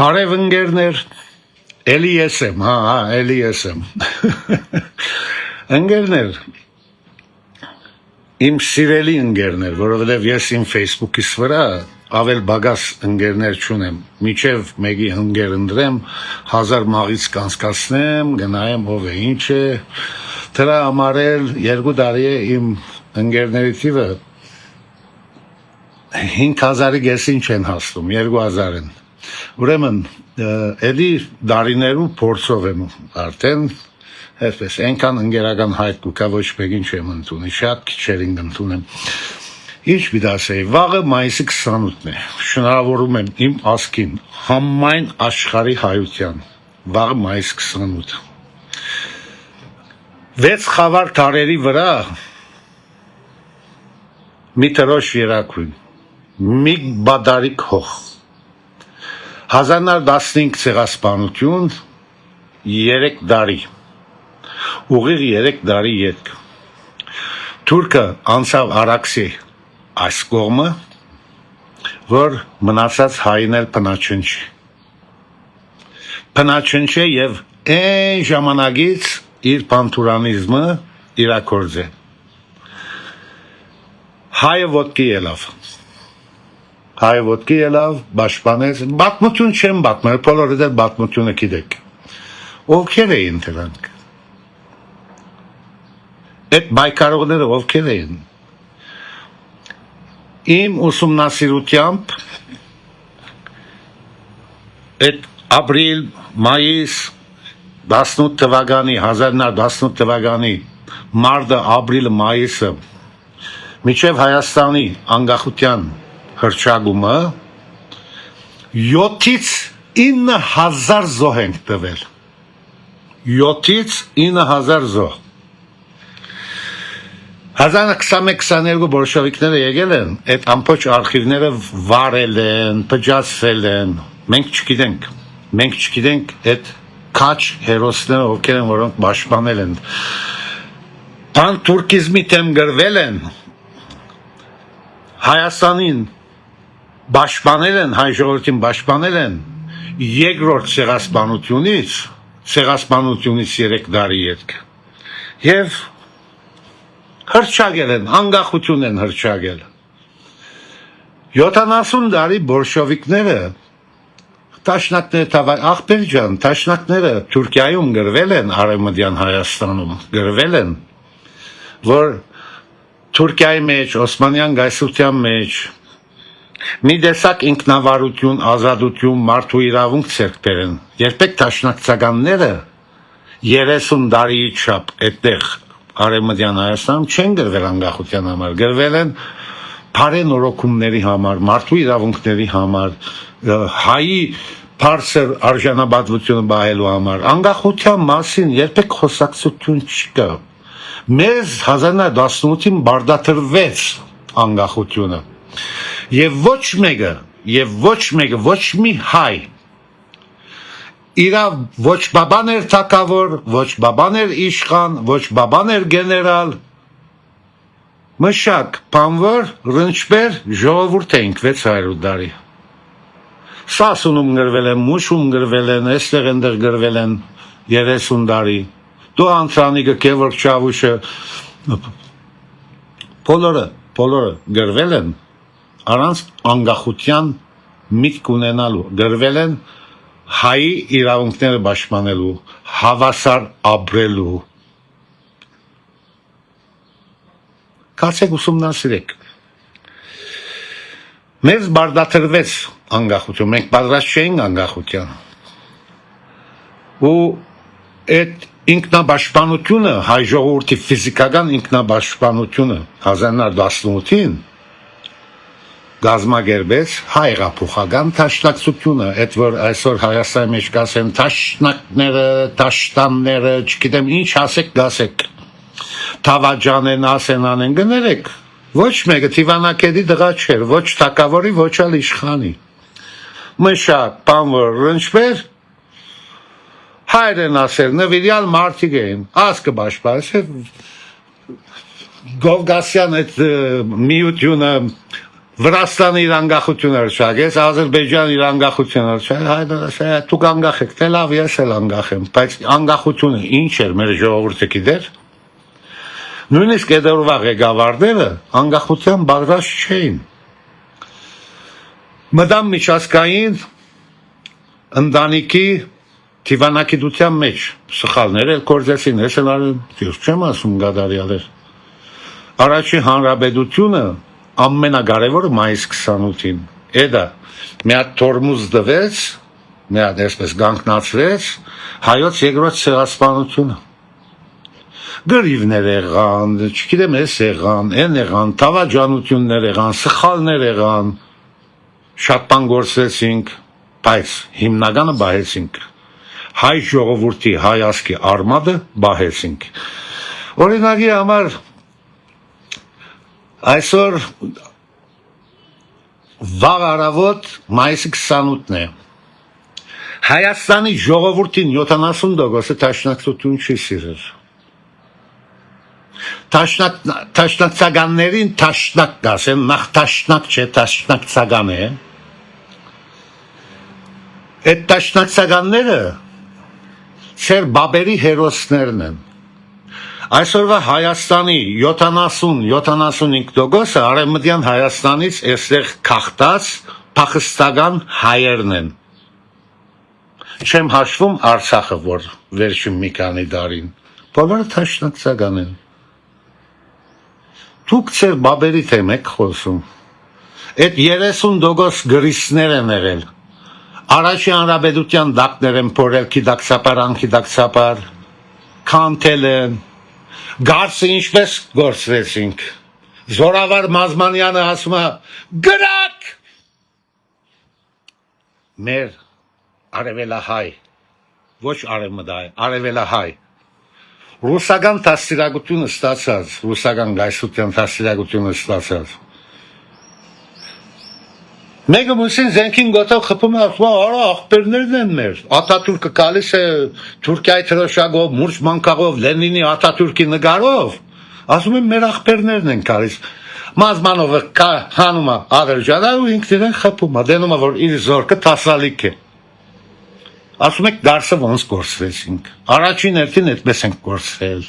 Բարև ընկերներ, էլի ես եմ, էլի ես եմ։ Ընկերներ, իմ սիրելի ընկերներ, որովհետև ես իմ Facebook-իս վրա ավել բագաս ընկերներ չունեմ, միջև մեկի ընկեր ընտրեմ, 1000 մաղից կանցկացնեմ, գնայեմ ով է, ինչ է, դրա համար էլ 2 տարի է իմ ընկերների թիվը 5000-ի գեսին չեն հասնում, 2000 են։ Ուրեմն, էլի դարիներու փորձով եմ արդեն, այսպես, այնքան ընկերական հայտ կուկա ոչ մեկին չեմ ընդունի, շատ քիչերին ընդունեմ։ Ինչ մի դասեի, վաղը մայիսի 28-ն է, շնորհավորում եմ իմ ազգին, համայն աշխարհի հայության, վաղը մայիսի 28։ 6 խավար տարերի վրա մի տրոշ երակույն, մի բադարիկ հող, 1915 ցեղասպանություն, 3 տարի, ուղիղ 3 տարի ետք, թուրքը անցավ Արաքսի այս կողմը, որ մնացած հային էլ պնաչնչի և այն ժամանակից իր պանթուրանիզմը իրակորձ է, հայը ոտքի ելավ, բաշպանեց, բատմություն չեմ բատմել, բոլորը դեր բատմությունը գիտեք, ովքեր էին դրանք, այդ բայկարողները ովքեր էին, իմ ուսումնասիրությամբ, այդ ապրիլ, մայիս 18 թվականի, 1918 թվականի, մարտը, ապրիլը, մայիսը, միջև Հայաստանի անկախության հռչակումը 7-ից 9000 զոհ ենք տվել, 7-ից 9000 զոհ, 1921-22 բոլշևիկները եկել են, այդ ամբողջ արխիվները վարել են, փճացրել են, մենք չգիտենք այդ քաչ հերոսները ովքեր են, որոնք պաշտպանել են, պանթուրքիզմի դեմ գրվել են, Հայաստանին պաշտպանել են, հայ ժողովրդին պաշտպանել են, երկրորդ ցեղասպանությունից 3 տարի ետք, և հռչակել են, անկախություն են հռչակել, 70 տարի բոլշևիկները, ախպեր ջան, տաշնակները Թուրքիայում գրվել են, Արևմտյան Հայաստանում գրվել են, որ Թուրքիայի մեջ, Օսմանյան կայսրության մեջ, մի տեսակ ինքնավարություն, ազատություն, մարդու իրավունք ձեռք բերեն, երբեք տաշնակցականները 30 տարի չափ այդտեղ Արևմտյան Հայաստանում չեն գրվել անկախության համար, գրվել են բարենորոգումների համար, մարդու իրավունքների համար, հայի բարձր արժանապատվությունը պահելու համար, անկախության մասին երբեք խոսակցություն չկա, մեզ 1918-ին բարդատրվեց անկախությունը, և ոչ մի հայ, իրա ոչ բաբան էր թագավոր, ոչ բաբան էր իշխան, ոչ բաբան էր գեներալ, մշակ, բանվոր, ռնչբեր, ժողովուրդ էինք 600 տարի, Սասունում գրվել են, Մուշում գրվել են, այստեղ ընդեղ գրվել են 30 տարի, դու անցանիկը Գևորգ Չավուշը, բոլորը գրվել են, առանց անկախության միտք ունենալու, գրվել են հայի իրավունքները պաշտպանելու, հավասար ապրելու, կացեք ուսումնասիրեք, մեզ բարդատրվեց անկախություն, մենք պատրաստ չէինք անկախության, ու այդ ինքնապաշտպանությունը, հայ ժողովրդի ֆիզիկական ինքնապաշտպանությունը 1918-ին գազմագերբեց հայեղափոխական տաշնակցությունը, այդ որ այսօր Հայաստանի մեջ կասեն տաշնակները, տաշտանները, չգիտեմ ինչ ասեք գասեք, թավաջանեն, ասեն անեն, գներեք, ոչ մեկը թիվանակետի դղա չէր, ոչ թակավորի, ոչ ալ իշխանի, մշակ, բանվոր, ռնչբեր, հայր են ասել, նվիրյալ մարդիկ էին, ասկը բաշպարես, Գովգասյան այդ միությունը, Վրաստանը իր անկախությունը հռչակեց, Ադրբեջանը իր անկախությունը հռչակեց, դուք անկախ եք, թե լավ, ես էլ անկախ եմ, բայց անկախությունը ինչ էր մեր ժողովուրդը գիտեր։ Նույնիսկ այդ օրվա ղեկավարները անկախության պատրաստ չէին։ Մտան միջազգային ընտանիքի դիվանագիտության մեջ սխալներ էլ կործեցին, ես էլ չեմ ասում գադարյալեր։ Առաջին հանրապետությունը ամենակարևորը մայիս 28-ին, էդա մի հատ թորմուզ դվեց, մի հատ այսպես գանքնացրեց հայոց երկրորդ ցեղասպանությունը։ Գրիվներ եղան, չգիտեմ էս եղան, են եղան, թավաջանություններ եղան, սխալներ եղան, շատ բան գործեցինք, բայց հիմնականը բահեցինք։ Հայ ժողովրդի հայ ազգի արմատը բահեցինք։ Օրինակի համար այսօր վաղ առավոտ մայիսի 28-ն է։ Հայաստանի ժողովրդին 70%-ը տաշնակցություն չի սիրել։ Տաշնակցականներին տաշնակ կասեն, նախ տաշնակ չէ, տաշնակցական է։ Այդ տաշնակցականները ծեր բաբերի հերոսներն են։ Այսօրվա Հայաստանի 70-75%-ը արևմտյան Հայաստանից այստեղ քաղտած փախստական հայերն են։ Չեմ հաշվում Արցախը, որ վերջին մի քանի տարին բոլորը տաշնակցական են։ Դուք ծեր բաբերի թեմ եք խոսում։ Այդ 30% գրիստներ են եղել։ Առաջի հանրապետության դակներ են փորել, գիտակցաբար, անգիտակցաբար, քանթել են։ Գարսը ինչպես գործվեցինք։ Զորավար Մազմանյանը ասում է գրակ։ Մեր արևելահայ, ոչ արևմտահայ, արևելահայ ռուսական դաստիարակությունը ստացած, ռուսական գայսության դաստիարակությունը ստացած։ Մեկը մուսին զենքին գոտով խփում է, ասում է, արա աղբերներն են մեր։ Աթաթուրքը գալիս է Թուրքիայի թրոշակով, մուրճ մանկաղով, Լենինի Աթաթուրքի նկարով, ասում են մեր աղբերներն են գալիս։ Մազմանովը հանում է Ադրբեջանը ու ինքն իրեն խփում է, դենում է, որ իր զորքը տասալիկ է։ Ասում եք դարսը ոնց գործվեցինք։ Առաջին հերթին այդպես ենք գործվել։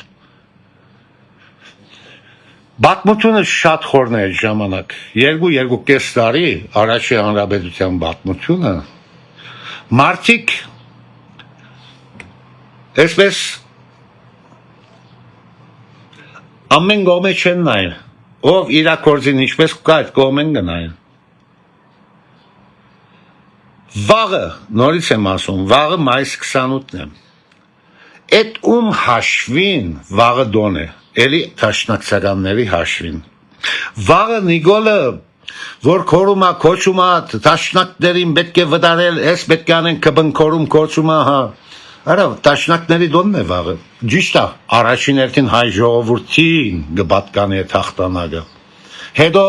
Պատմությունը շատ խորն է այդ ժամանակ։ 2-2.5 տարի առաջի հանրապետության պատմությունը մարդիկ այսպես ամեն կողմը չեն նայել։ Ով իր գործին ինչպես կա այդ կողմեն գնային։ Վաղը, նորից եմ ասում, վաղը մայիս 28-ն է։ Այդ ում հաշվին վաղը դոն է, էլի տաշնակցականների հաշվին։ Վաղը Նիկոլը, որ քորում է, քոչում է, տաշնակներին պետք է վտարել, ես պետք է անեն կբնքորում, քոչում է, հա։ Արա, տաշնակների դոնն է վաղը։ Ճիշտ է, առաջին հերթին հայ ժողովրդին կպատկանի է հաղթանակը։ Հետո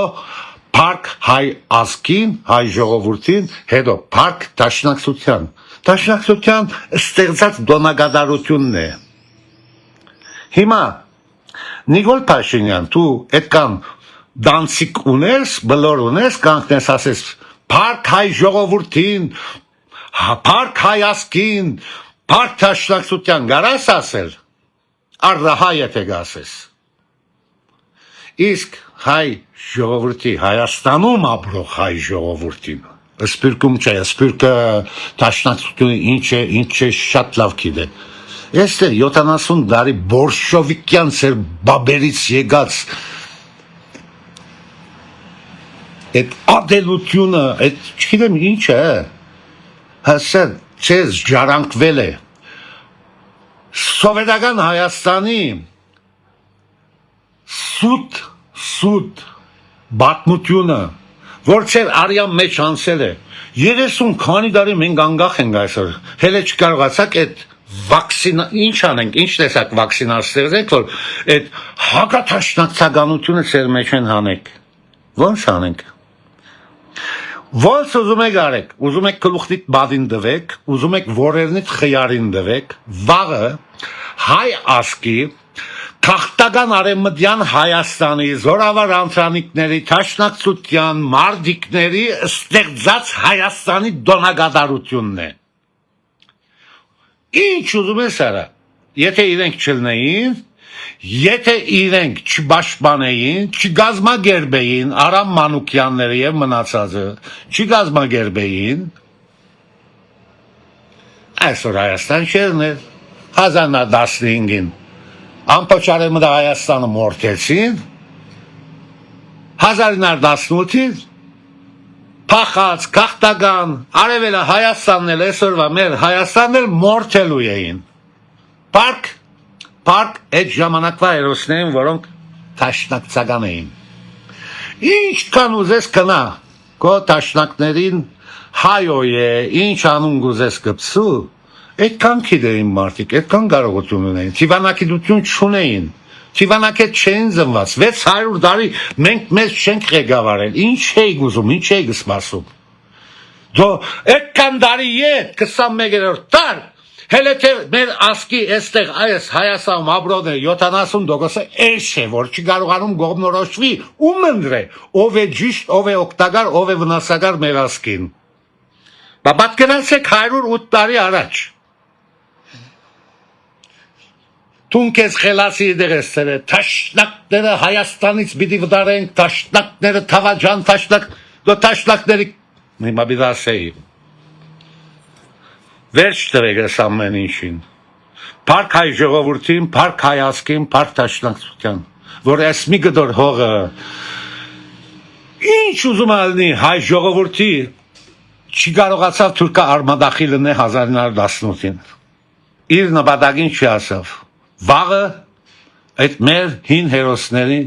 Փառք հայ ազգին, հայ ժողովրդին, հետո փառք դաշնակցության։ Դաշնակցության ստեղծած դոնակատարությունն է։ Հիմա Նիկոլ Փաշինյան, դու այդքան դանցիկ ունես, բլոր ունես, կանգնես ասես փառք հայ ժողովրդին, փառք հայ ազգին, փառք դաշնակցության, գարաս ասել։ Արդահայ եթե գասես։ Իսկ հայ ժողովրդի Հայաստանում ապրող հայ ժողովրդին սպիրկում չէ, սպիրկը դաշնակցությունը ինչ է շատ լավ գիտե։ Ես 70 տարի բոլշևիկյան ծեր բաբերից եկած այդ ադելությունը, այդ չգիտեմ ինչ է, հասել չես ջարանկվել է սովետական Հայաստանի սուտ բատմությունը, որ ծեր արյան մեջ անցել է, 30 քանի տարի մենք անգախ ենք այսօր, հելը չկարողացակ այդ վաքսինա, ինչ անենք, ինչ տեսակ վաքսինա ստեղծենք, որ այդ հակաթաշնակցականությունը ծեր մեջ են հանենք, ոնց անենք, ոնց ուզում եք արեք, ուզում եք գլուխնիդ բադին դվեք, ուզում եք որերնիդ խյարին դվեք, վաղը հայ ազգի Թախտական արևմտյան Հայաստանի զորավար անձանիկների թաշնակցության մարդիկների ստեղծած Հայաստանի դոնագադարությունն է։ Ինչ ուզում ես արա, եթե իրենք չլնեին, եթե իրենք չպաշտպանեին, չգազմագերբեին Արամ Մանուկյանները եւ մնացածը, չգազմագերբեին, այսօր Հայաստան չերներ 1915-ին Ամպոչարեմը Հայաստանը մորթեցին 1918-ին փախած, քաղտական, արևելը Հայաստանն էլ այսօրվա մեր Հայաստանն էլ մորթելու էին Պարկ այդ ժամանակվա հերոսներին, որոնք թաշնակցական էին Ինչքան ուզես կնա քո թաշնակներին հայո է, ինչ անուն գուզես կպսու Այդքան գիտեին մարդիկ, այդքան կարողություն ունեին, թիվանակետություն չունեին, թիվանակետ չէին զնված, 600 տարի մենք մեզ չենք ղեկավարել, ինչ էիք ուզում, ինչ էիք սպասում, դո այդքան տարի ետ 21-րդ դար, հելը թե մեր ասկի այստեղ այս Հայաստանում ապրողները 70%-ը էս է, որ չկարողանում գողմնորոշվի, ում ընտրե, ով է ճիշտ, ով է օգտակար, ով է վնասակար մեր ասկին, պատկերացրեք 108 տարի առաջ Տուն քեզ խելացի դերեսել է, թաշնակները Հայաստանից պիտի վտարենք, թաշնակները թավաջան թաշնակների, հիմա պիտի ասեի, վերջ տվեք ես ամեն ինչին, պարկ հայ ժողովուրդին, պարկ հայ ասկին, պարկ թաշնակցության, որ ես մի գդոր հողը, ինչ ուզում ալնի հայ ժողովուրդի, չի կարողացավ թուրկա արմադախի լնե 1918-ին, իր նպատակին չի ասավ, Վաղը այդ մեր հին հերոսների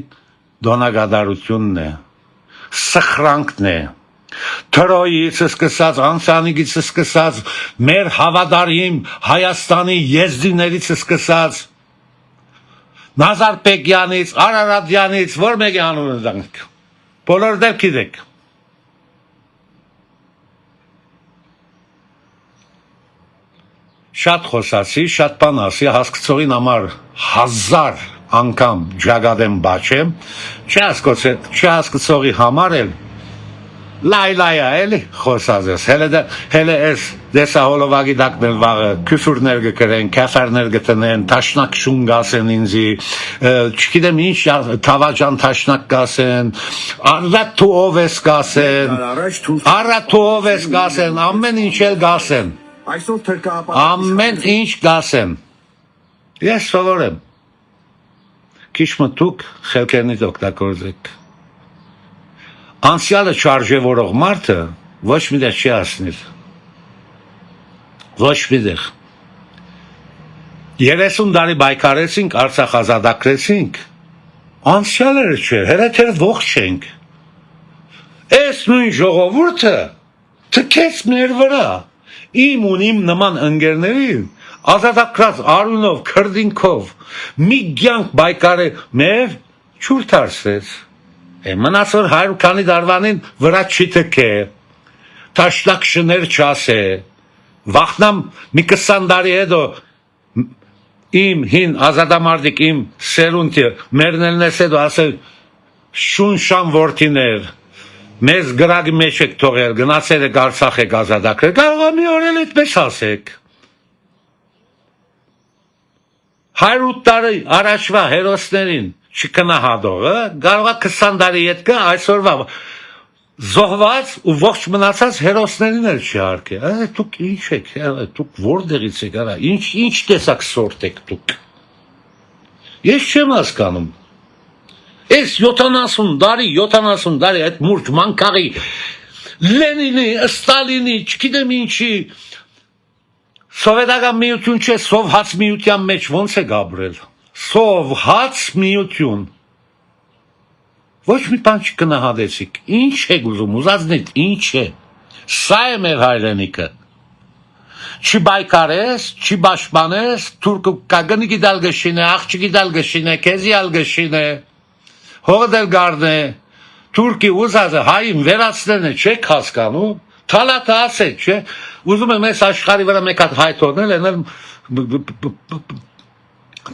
դոնագադարությունն է, սխրանքն է, թրոյից սկսած, անցանիգից սկսած, մեր հավադարիմ Հայաստանի եզդիներից սկսած, Նազարպեկյանից, Արարատյանից, որ մեկի անունը դանք, բոլոր դեր գիտեք Շատ խոսացի, շատ բան ասի, հասկացողին համար 1000 անգամ ջագադեմ բաչեմ, չհասկացողի համար էլ լայլայա էլի խոսած ես, հելը ես դեսահոլովագի դակնել վաղը, քյուսուրներ գկրեն, կέφերներ գտնեն, տաշնակ շուն գասեն ինձի, չգիտեմ ինչ թավաջան տաշնակ գասեն, առատ թու ով ես գասեն, ամեն ինչ էլ գասեն, Ամեն ինչ գասեմ, ես սովոր եմ, քիչ մտուկ խելքերնից օգտագործեք, անցյալը չարժևորող մարդը ոչ մի տեղ չի ասնիլ, ոչ մի տեղ, 30 տարի բայկարեցինք, Արցախ ազատագրեցինք, անցյալը չէ, հերաթեր ողջ ենք, այս նույն ժողովուրդը թքեց մեր վրա, Իմ ու իմ նման ընկերներին ազատագրած արյունով, քրդինքով մի կյանք բայկարը մեր չուր դարձրեց։ Մնացոր 100 քանի դարվանին վրա չի թքե, տաշնակ շներ չասե, վախնամ մի 20 տարի հետո իմ հին ազատամարտիկ իմ սերունդը մերնելնես հետո ասել շուն շան որդիներ Մեզ գրագի մեջ եք թողել, գնացել եք Արցախ եք ազատագրել, կարող է մի օր էլ այդպես ասեք։ 108 տարի առաջվա հերոսներին չքնահատողը, կարող է 20 տարի հետ գա այսօրվա զոհված ու ողջ մնացած հերոսներին էլ չհարկե։ Դուք ինչ եք, դուք որտեղից եք, ինչ տեսակ սորտ եք դուք։ Ես չեմ հասկանում։ Այս 70 տարի այդ մուրջ մանկաղի Լենինի, Ստալինի, չգիտեմ ինչի սովետական միություն չէ, սովհաց միության մեջ ոնց է գաբրել, սովհաց միություն, ոչ մի բան չգնահատեցիք, ինչ եք ուզում, ուզածնիդ, ինչ է, սա է մեր հայրենիքը, չբայկարես, չբաշխանես, թուրքը կագնի գիդալ գշին է, աղջի գիդալ գշին է, քեզի ալ գշին է, հողդել գարն է, թուրքի ուզածը հային վերացնեն է, չեք հասկանում, թալատը ասեք, չէ, ուզում եմ ես աշխարի վրա մեկ հատ հայ թողնել, ենել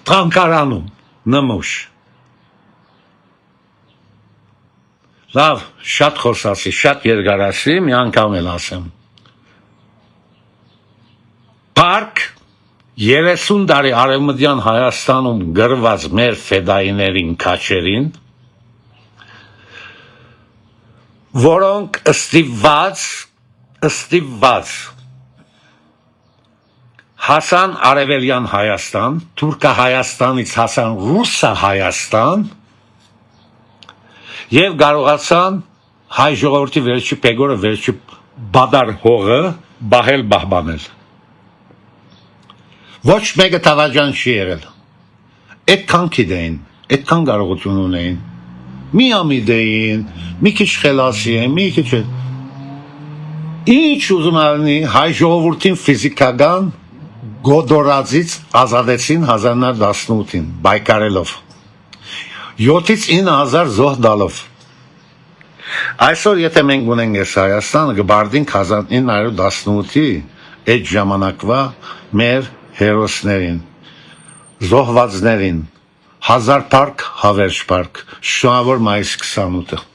տանկարանում, նմուշ։ Լավ, շատ խոսացի, շատ երկարացի, մի անգամ էլ ասեմ։ Պարկ 30 տարի արևմտյան Հայաստանում գրված մեր ֆեդայիներին քաչերին, որոնք ստիպված հասան արևելյան Հայաստան, Թուրքահայաստանից հասան Ռուսահայաստան եւ կարողացան հայ ժողովրդի վերջի պեգորը, վերջի բադար հողը բահել բահբանել։ Ոչ մեկը թավաջան չի եղել։ Այդքան գիտեին, այդքան կարողություն ունեին։ Մի ամիդ էին, մի քիչ խելացի էին, մի քիչ ինչ ուզում ալնի հայ ժողովրդին ֆիզիկական գոդորածից ազատեցին 1918-ին բայկարելով 7-ից 9,000 զոհ տալով։ Այսօր եթե մենք ունենք այս Հայաստանը կբարդինք 1918-ի այդ ժամանակվա մեր հերոսներին, զոհվածներին, 1000 փառք, հավերժ փառք, շնորհավոր մայիսի 28-ը։